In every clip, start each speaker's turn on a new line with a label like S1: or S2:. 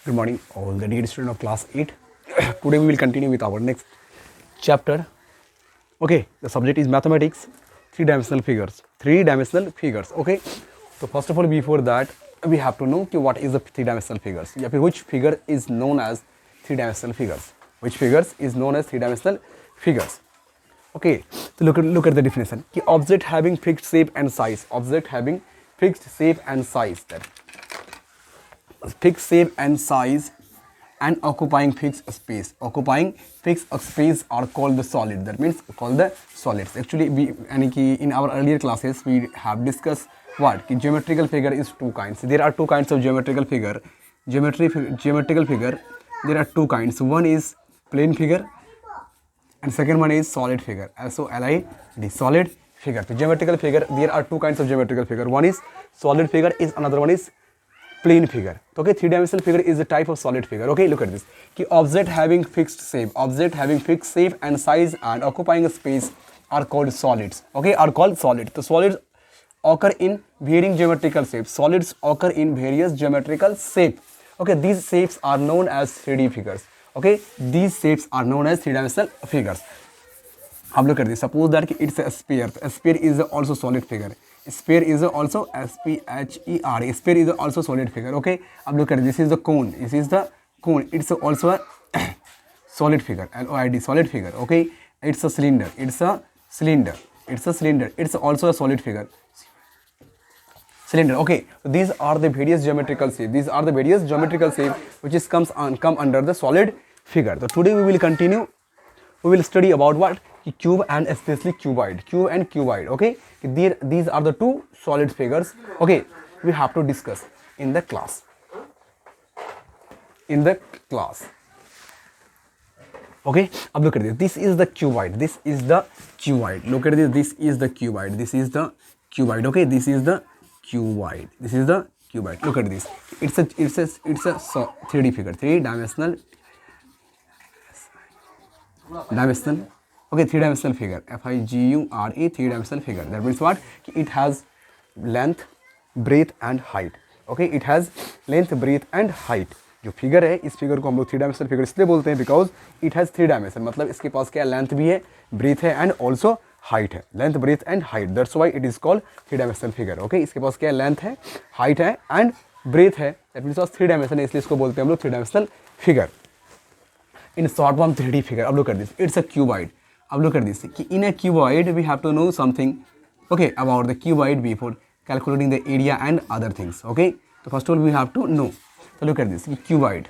S1: Good morning, all the dear students of class 8. Today we will continue with our next chapter. Okay, the subject is mathematics, three-dimensional figures. Three-dimensional figures. Okay, so first of all, before that, we have to know what is the three-dimensional figures. या फिर which figure is known as three-dimensional figures. Which figures is known as three-dimensional figures. Okay, so look at the definition. कि object having fixed shape and size. Object having fixed shape and size. That fixed shape and size and occupying fixed space. Occupying fixed space are called the solid. That means called the solids. Actually, in our earlier classes we have discussed what geometrical figure is two kinds. There are two kinds of geometrical figure. Geometrical figure. There are two kinds. One is plane figure, and second one is solid figure. SOLID, solid figure. So geometrical figure. There are two kinds of geometrical figure. One is solid figure. Another one is plane figure. Okay, three-dimensional figure is a type of solid figure. Okay, look at this. कि object having fixed shape and size and occupying a space are called solids. Okay, are called solids. The solids occur in varying geometrical shapes. Solids occur in various geometrical shape. Okay, these shapes are known as 3D figures. Okay, these shapes are known as three-dimensional figures. अब look at this. Suppose that it's a sphere. A sphere is also solid figure. Sphere is also SPHERE. Sphere is also solid figure. Okay. अब look at this. This is the cone. This is the cone. It's also a solid figure. LOID, solid figure. Okay. It's a cylinder. It's a cylinder. It's a cylinder. It's also a solid figure. Cylinder. Okay. So these are the various geometrical shape. These are the various geometrical shape which is come under the solid figure. So today we will continue. We will study about what cube and especially cuboid. Cube and cuboid. Okay. These are the two solid figures. Okay. We have to discuss in the class. Okay. Now look at this. This is the cuboid. This is the cuboid. Look at this. This is the cuboid. This is the cuboid. Okay. This is the cuboid. This is the cuboid. Look at this. It's a 3D figure. Three-dimensional. Okay, three-dimensional figure. FIGURE, three-dimensional figure. That means what? It has length, breadth and height. Okay, it has length, breadth and height. जो figure है इस figure को हम लोग three dimensional figure इसलिए बोलते हैं because it has three dimension. मतलब इसके पास क्या लेंथ भी है, ब्रेथ है एंड ऑल्सो हाइट है. Length, breadth and height. That's why it is called three dimensional figure. Okay, इसके पास क्या लेंथ है, हाइट है एंड ब्रेथ है. दैट मीन्स थ्री डायमेंशन है, इसलिए इसको बोलते हैं हम लोग three dimensional figure. In short form 3D figure. अब look at this. It's a cuboid. अब look at this. In a cuboid we have to know something. Okay, about the cuboid before calculating the area and other things. Okay. So first of all we have to know. So look at this. Cuboid.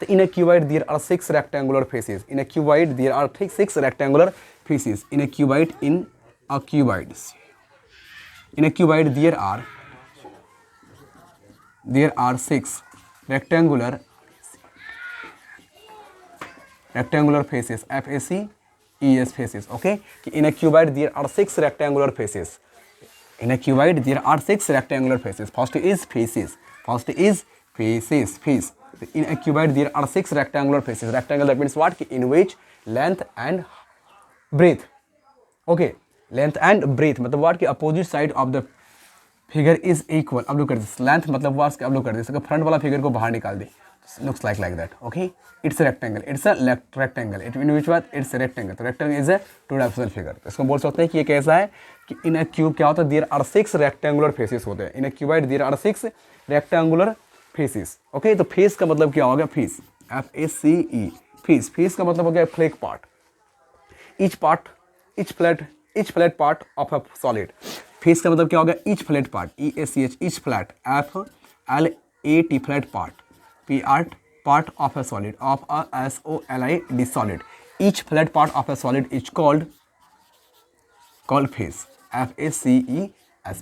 S1: So in a cuboid there are 6 rectangular faces. In a cuboid there are 6 rectangular faces. In a cuboid there are 6 rectangular faces. FACES faces. Okay, in a cuboid there are 6 rectangular faces. In a cuboid there are 6 rectangular faces. First is face. In a cuboid there are 6 rectangular faces. Rectangle, that means what? In which length and breadth. Okay, length and breadth मतलब what कि opposite side of the figure is equal. अब look at this. Length मतलब what? अब look at this. अगर front वाला figure को बाहर निकाल दे, looks like that. Okay, it's a rectangle. It's a rectangle. In which what? It's a rectangle. तो rectangle is a two-dimensional figure. तो इसको बोल सकते हैं कि ये कैसा है कि in a cube क्या होता है? There are 6 rectangular faces होते हैं. In a cuboid there are 6 rectangular faces. Okay, तो face का मतलब क्या होगा? Face. FACE. Face. Face का मतलब हो गया flake part. Each flat part of a solid. Face का मतलब क्या होगा? Each flat part. EACH. Each flat. FLAT. Flat part. Part of a solid, of a SOLID solid. Each flat part of a solid is called face. FACES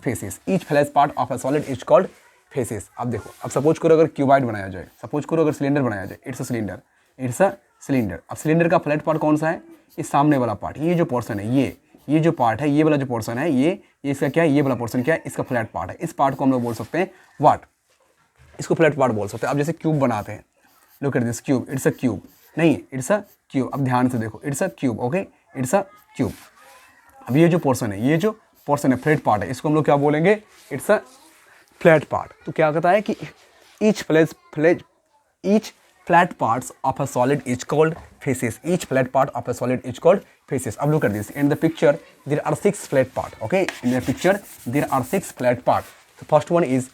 S1: faces. Each flat part of a solid is called faces. अब देखो, अब suppose करो अगर cuboid बनाया जाए, suppose करो अगर cylinder बनाया जाए, इट्स अ सिलेंडर. अब सिलेंडर का फ्लैट पार्ट कौन सा है? ये सामने वाला पार्ट. ये जो पोर्शन है, ये जो पार्ट है, ये वाला जो पोर्शन है, ये इसका क्या है? ये वाला पोर्शन क्या है? इसका फ्लैट पार्ट है. इस पार्ट को हम लोग बोल सकते हैं व्हाट? इसको फ्लैट पार्ट बोल सकते हैं. अब जैसे क्यूब बनाते हैं, look at this cube. It's a cube. नहीं, इट्स अ क्यूब. अब ध्यान से देखो, it's a cube. Okay, it's a cube. अब ये जो पोर्शन है, फ्लैट पार्ट है, इसको हम लोग क्या बोलेंगे? It's a flat part. तो क्या कहता है कि each each flat parts of a solid is called faces. Each flat part of a solid is called faces. अब look at this. In the picture, there are 6 flat part. Okay, in the picture, there are 6 flat part. So first one is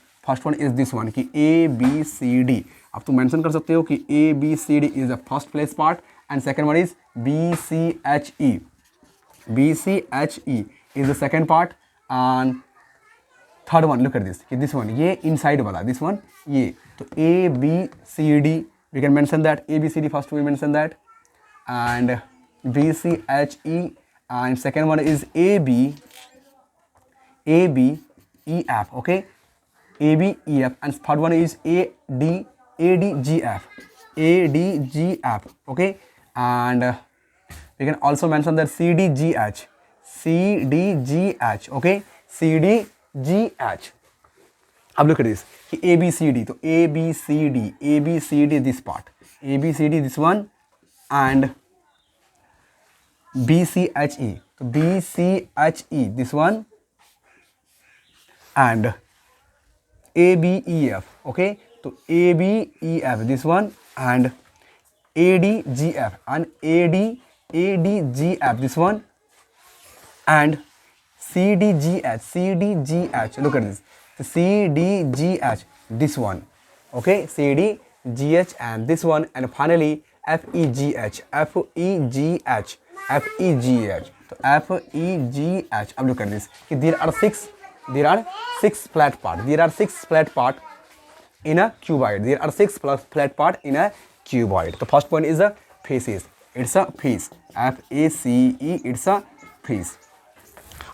S1: this one कि A B C D. अब तुम mention कर सकते हो कि A B C D is the first place part and second one is B C H E. B C H E is the second part and third one look at this कि this one ये inside वाला this one ये तो A B C D we can mention that A B C D first we mention that and B C H E and second one is A B E F. Okay, A B E F and third one is A D G F. Okay, and we can also mention that C D G H. Okay, C D G H. अब look at this कि A B C D तो A B C D this part A B C D this one and B C H E तो B C H E this one and A B E F. Okay, तो A B E F this one and A D G F and A D G F this one and C D G H. Look at this. So C D G H this one. Okay, C D G H and this one and finally F E G H. So F E G H. अब look at this कि there are six flat part. There are 6 flat part in a cuboid. There are 6 flat part in a cuboid. The first point is the faces. It's a face. FACE. It's a face.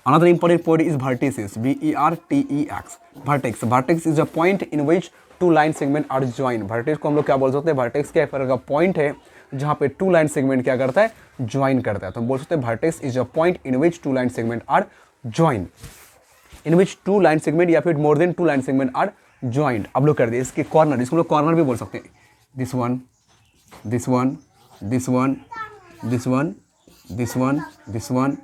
S1: Another important point is vertices. VERTEX. Vertex. Vertex is a point in which 2 line segment are joined. Vertex को हम लोग क्या बोल सकते हैं? Vertex क्या प्रकार का point है जहाँ पे 2 line segment क्या करता है? Join करता है. तो हम बोल सकते हैं vertex is a point in which 2 line segment are joined. In which 2 line segment या फिर more than 2 line segment are joined. अब लोग कर दे इसके corner. इसको लोग corner भी बोल सकते हैं. This one, this one, this one, this one, this one, this one,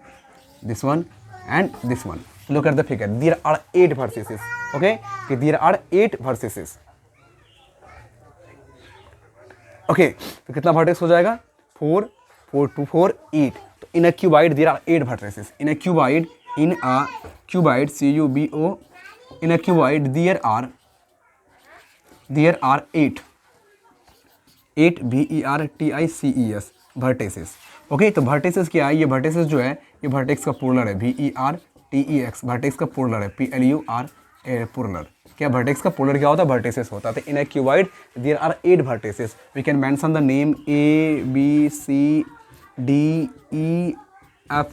S1: this one. And this one. Look at the figure. There are 8 vertices. Okay, there are 8 vertices. Okay, तो कितना vertex हो जाएगा? 4, 4, 2, 4, 8. तो in a cuboid there are 8 vertices. In a cuboid, CUBO, in a cuboid there are 8 VERTICES vertices. Okay तो vertices क्या है? ये vertices जो है ये वर्टेक्स का प्लूरल है VERTEX. वर्टेक्स का प्लूरल है PLUR प्लूरल. क्या वर्टेक्स का प्लूरल क्या होता है? वर्टिसेस होता है. तो in a cuboid there are 8 vertices. We can mention the name A B C D E F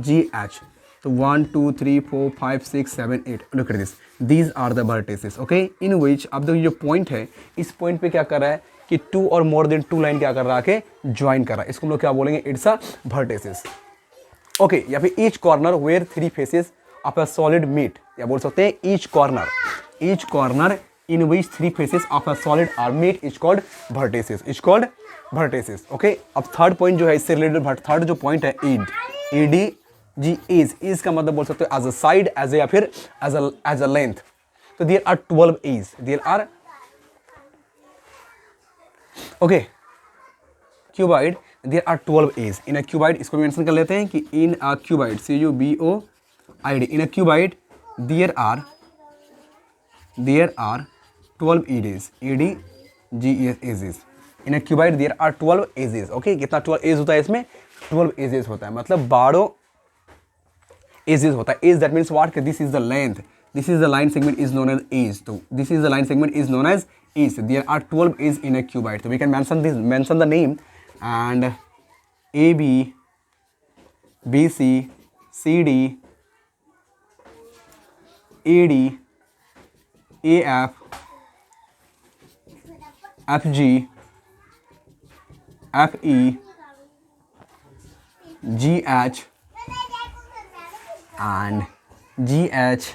S1: G H. तो 1 2 3 4 5 6 7 8. Look at this. These are the vertices. Okay in which अब देखो जो पॉइंट है इस point पे क्या कर रहा है कि 2 और मोर देन 2 लाइन क्या कर रहा है? ज्वाइन कर रहा है. इसको हम लोग क्या बोलेंगे? It's a vertices. ओके या फिर each corner where 3 faces of a solid meet. या बोल सकते हैं each corner in which 3 faces of a solid are meet is called vertices. Okay अब थर्ड पॉइंट जो है इससे रिलेटेड थर्ड जो पॉइंट है ED इज का मतलब बोल सकते हो edge a side edge a या फिर एज अ लेंथ. तो there are 12 edge. There are okay cuboid there are 12 edge. In a cuboid इसको मेंशन कर लेते हैं कि in a cuboid CUBOID in a cuboid there are 12 edges. Edges. In a cuboid there are 12 edges. Okay कितना 12 as होता है इसमें? 12 edges होता है मतलब 12 एजेस होता है. Edge that means what? This is the length. This is the line segment is known as edge. तो this is the line segment is known as edge. There are 12 edge in a cuboid. तो we can mention the name and AB BC CD AD AF FG FE GH and GH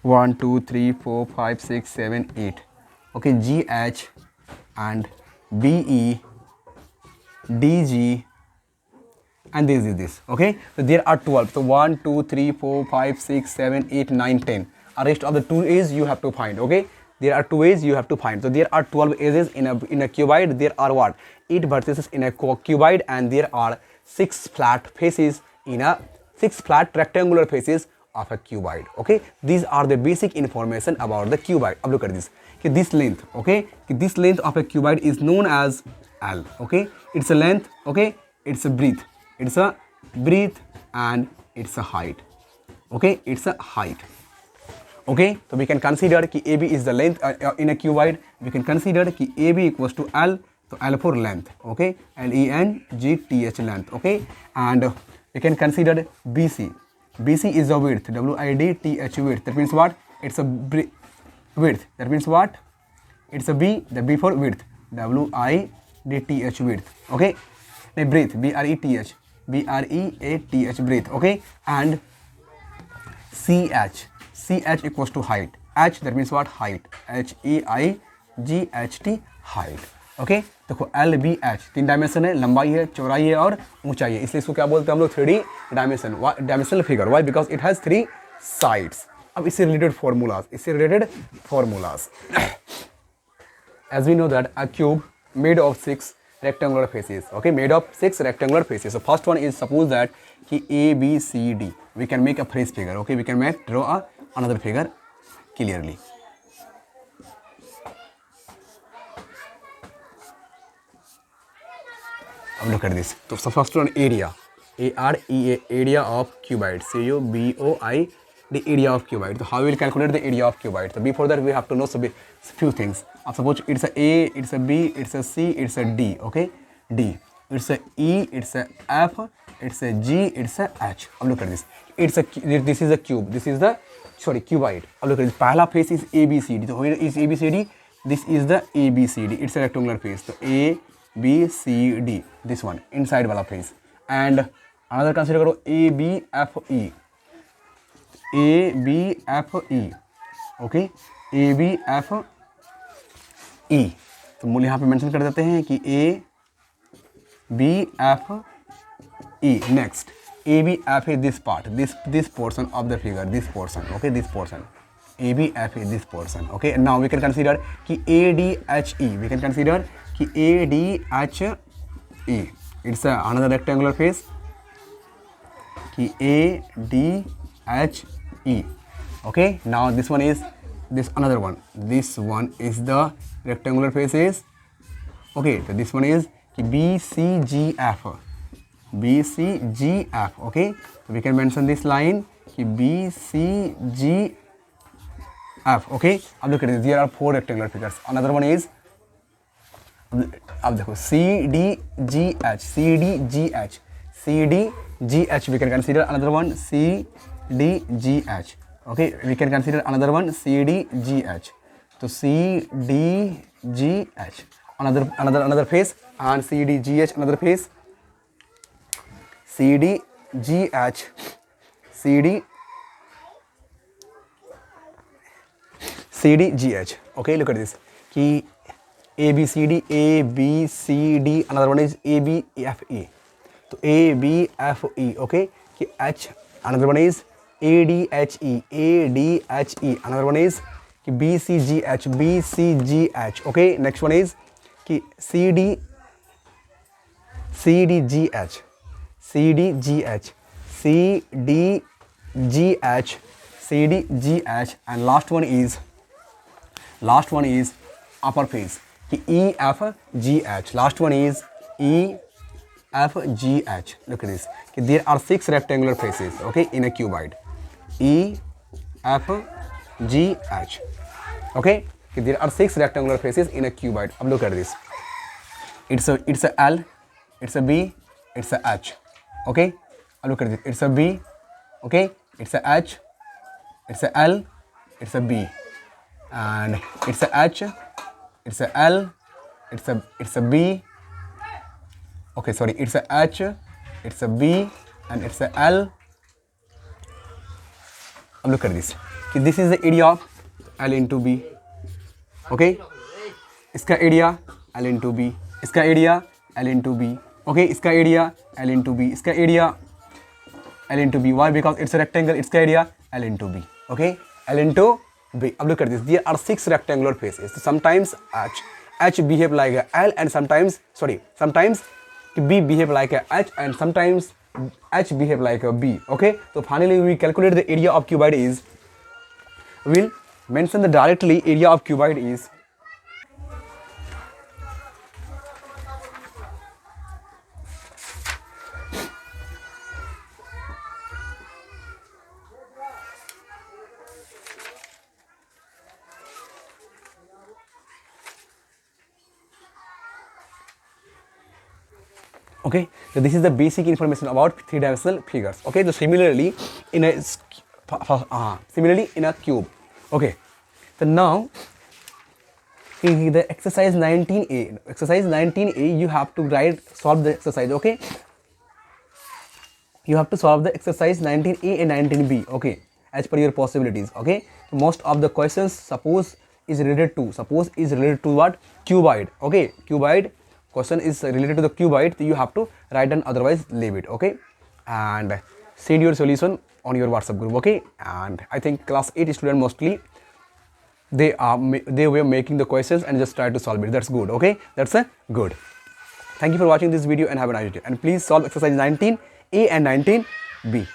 S1: 1 2 3 4 5 6 7 8. Okay, GH and BE DG and this is this. Okay, so there are 12. So 1 2 3 4 5 6 7 8 9 10. A rest of the 2 is you have to find. Okay, there are two ways you have to find. So there are 12 edges in a cuboid. There are what? 8 vertices in a cuboid, and there are 6 flat faces in a 6 flat rectangular faces of a cuboid. Okay, these are the basic information about the cuboid. अब look at this. This length, okay, this length of a cuboid is known as L. Okay, it's a length, okay, it's a breadth, and it's a height. Okay, it's a height. Okay, so we can consider कि AB is the length in a cuboid. We can consider कि AB equals to L. So L for length. Okay, LENGTH length. Okay, and we can consider BC. BC is the width. WIDTH width. That means what? It's a width. That means what? It's a B. The B for width. WIDTH width. Okay, the breadth. BREATH. Breadth. Okay, and CH. CH equals to height. H, that means what? Height. HEIGHT height. Okay देखो L B H 3 dimension है, लंबाई है, चौड़ाई है और ऊंचाई है, इसलिए इसको क्या बोलते हैं हम लोग 3D dimensional figure. Why? Because it has 3 sides. अब इससे related formulas as we know that a cube made of 6 rectangular faces. Okay, made of 6 rectangular faces. So first one is, suppose that ki A, B, C, D. We can make a freeze figure. Okay, we can draw another figure clearly. Now look at this. So first one, area. AREA, area of cuboid. CUBOID, the area of cuboid. So how we will calculate the area of cuboid? So before that we have to know few things. Suppose it's a A, it's a B, it's a C, it's a D. Okay, D. It's a E, it's a F, it's a G, it's a H. Now look at this. This is a cube. This is the cuboid. Now look at this. पहला face is ABCD. So where is ABCD? This is the ABCD. It's a rectangular face. So A, B, C, D. This one inside वाला face. And another consider करो ABFE. ABFE. Okay, ABFE. तो मूल यहाँ पे mention कर देते हैं कि ABFE. Next, ABF is this part, this portion of the figure, this portion. Okay, this portion. ABF is this portion. Okay, and now we can consider कि ADHE. We can consider कि ADHE. It's another rectangular face. कि ADHE. Okay, now this one is another one. This one is the rectangular faces. Okay, so this one is BCGF. BCGF. Okay, so we can mention this line BCGF. Okay, अब look at this. There are 4 rectangular figures. Another one is, अब देखो CDGH. CDGH. CDGH. We can consider another one CDGH. Okay, we can consider another one CDGH. So CDGH, another face, and CDGH, another face. CDGH, CDGH. Okay, look at this. Ki ABCD, ABCD. Another one is ABFE. So ABFE. Okay, ki H. Another one is ADHE. ADHE. Another one is BCGH. BCGH. Okay, next one is CDGH. CDGH. CDGH. CDGH. And last one is upper face. EFGH. Last one is EFGH. Look at this. There are 6 rectangular faces. Okay, in a cuboid. EFGH. Okay, there are 6 rectangular faces in a cuboid. Now look at this. It's a L, it's a B, it's a H. Okay, now look at this. It's a B. Okay, it's a H, it's a L, it's a B, and it's a H, it's a L, it's a B. Okay, sorry, it's a H, it's a B, and it's a L. Now look at this. This is the area of L into B. Okay, इसका area L into B. इसका area L into B. Okay, इसका area L into B. इसका area L into B. Why? Because it's a rectangle. इसका area L into B. Okay, L into B. Now look at this. There are 6 rectangular faces. So sometimes H behave like a L, and sometimes B behave like a H, and sometimes H behave like a B. Okay. So finally we calculate the area of cuboid is. We'll mention the directly area of cuboid is. Okay, so this is the basic information about three-dimensional figures. Okay, so similarly in a cube. Okay, so now in the exercise 19a. Exercise 19a, you have to solve the exercise. Okay, you have to solve the exercise 19a and 19b. Okay, as per your possibilities. Okay, so most of the questions suppose is related to what? Cuboid. Okay, cuboid. Question is related to the cuboid, so you have to write and otherwise leave it. Okay, and send your solution on your WhatsApp group. Okay, and I think class 8 student mostly they were making the questions and just try to solve it. That's good. Okay, that's good. Thank you for watching this video and have a nice day. And please solve exercise 19a and 19b.